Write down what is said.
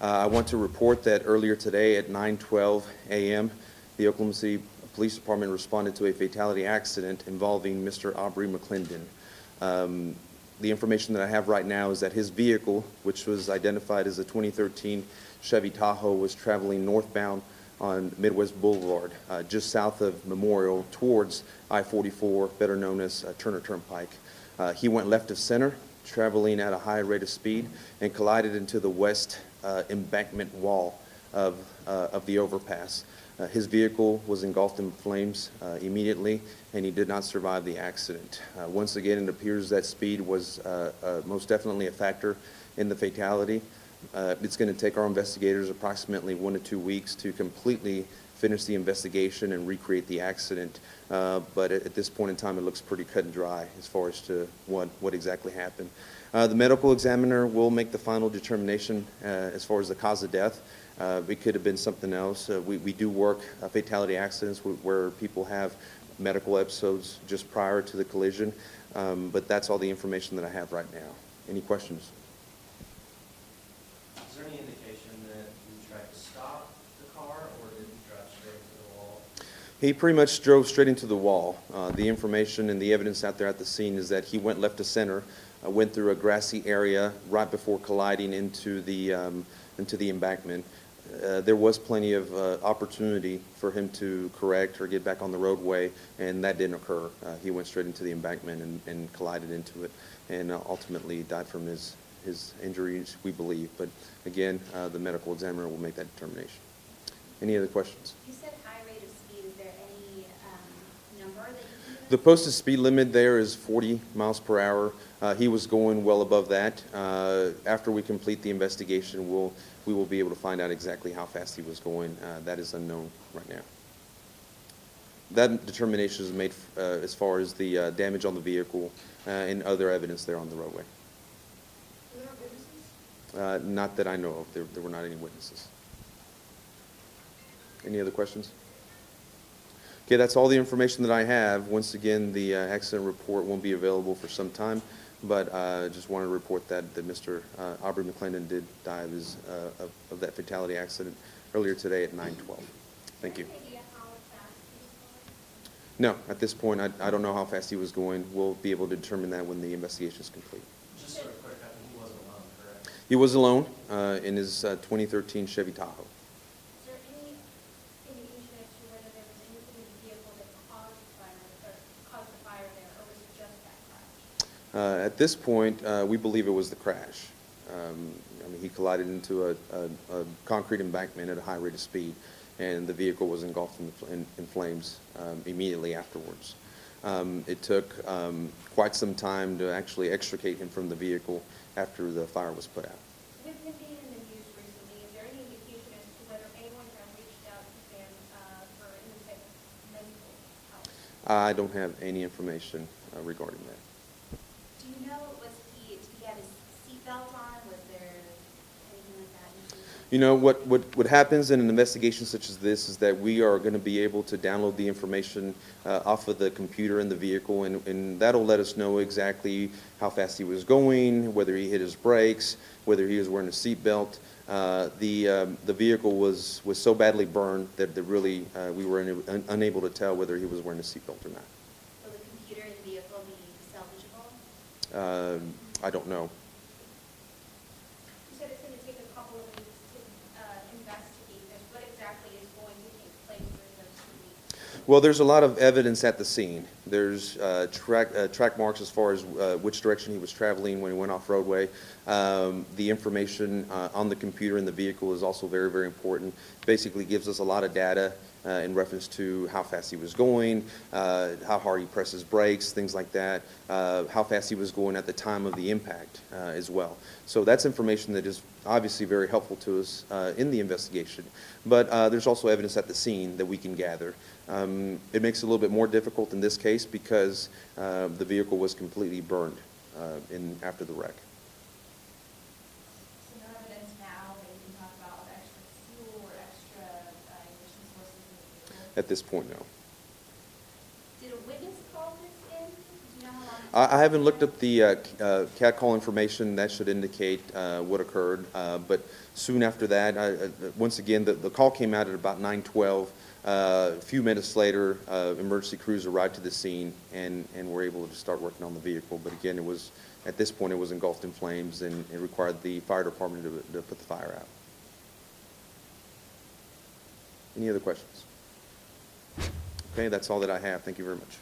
I want to report that earlier today at 9:12 a.m., the Oklahoma City Police Department responded to a fatality accident involving Mr. Aubrey McClendon. The information that I have right now is that his vehicle, which was identified as a 2013 Chevy Tahoe, was traveling northbound on Midwest Boulevard, just south of Memorial towards I-44, better known as Turner Turnpike. He went left of center, traveling at a high rate of speed, and collided into the west embankment wall of the overpass. His vehicle was engulfed in flames immediately, and he did not survive the accident. Once again, it appears that speed was most definitely a factor in the fatality. It's going to take our investigators approximately 1 to 2 weeks to completely finish the investigation and recreate the accident. But at this point in time, it looks pretty cut and dry as far as to what exactly happened. The medical examiner will make the final determination as far as the cause of death. It could have been something else. We do work fatality accidents where people have medical episodes just prior to the collision, but that's all the information that I have right now. Any questions? Is there any indication that he tried to stop the car, or did he drive straight into the wall? He pretty much drove straight into the wall. The information and the evidence out there at the scene is that he went left to center, went through a grassy area right before colliding into the embankment. There was plenty of opportunity for him to correct or get back on the roadway, and that didn't occur. He went straight into the embankment and collided into it, and ultimately died from his injuries, we believe. But again, the medical examiner will make that determination. Any other questions? You said high rate of speed. Is there any number that you can give? The posted speed limit there is 40 miles per hour. He was going well above that. After we complete the investigation, we will be able to find out exactly how fast he was going. That is unknown right now. That determination is made as far as the damage on the vehicle and other evidence there on the roadway. Were there witnesses? Not that I know of. There were not any witnesses. Any other questions? Okay, that's all the information that I have. Once again, the accident report won't be available for some time, but I just wanted to report that Mr. Aubrey McClendon did die of that fatality accident earlier today at 9:12. Thank you. Any idea how fast he was No, at this point, I don't know how fast he was going. We'll be able to determine that when the investigation is complete. Just sort of quick, he wasn't alone, correct? He was alone in his 2013 Chevy Tahoe. going? Is there any indication as to whether there was anything in the vehicle that caused the fire there, or was it just that crash? At this point, we believe it was the crash. I mean, he collided into a concrete embankment at a high rate of speed, and the vehicle was engulfed in flames immediately afterwards. It took quite some time to actually extricate him from the vehicle after the fire was put out. With him being in the news recently, is there any indication as to whether anyone has reached out to him for any type of medical help? I don't have any information regarding that. Do you know, did he have his seatbelt on? Was there anything like that? You know, what happens in an investigation such as this is that we are going to be able to download the information off of the computer in the vehicle, and that'll let us know exactly how fast he was going, whether he hit his brakes, whether he was wearing a seatbelt. The vehicle was so badly burned that really we were unable to tell whether he was wearing a seatbelt or not. Will the computer in the vehicle be salvageable? I don't know. You said it's going to take a couple of weeks to investigate this. What exactly is going to take place during those 2 weeks? Well, there's a lot of evidence at the scene. There's track marks as far as which direction he was traveling when he went off roadway. The information on the computer in the vehicle is also very, very important. Basically gives us a lot of data in reference to how fast he was going, how hard he pressed his brakes, things like that, how fast he was going at the time of the impact as well. So that's information that is obviously very helpful to us in the investigation. But there's also evidence at the scene that we can gather. It makes it a little bit more difficult in this case because the vehicle was completely burned after the wreck. So no evidence now that you can talk about of extra fuel or extra ignition sources in the vehicle? At this point, no. Did a witness call this in? Do you know how long I haven't looked up the cat call information. That should indicate what occurred. But soon after that, once again, the call came out at about 9:12. A few minutes later, emergency crews arrived to the scene and were able to start working on the vehicle. But again, it was, at this point, it was engulfed in flames, and it required the fire department to put the fire out. Any other questions? Okay, that's all that I have. Thank you very much.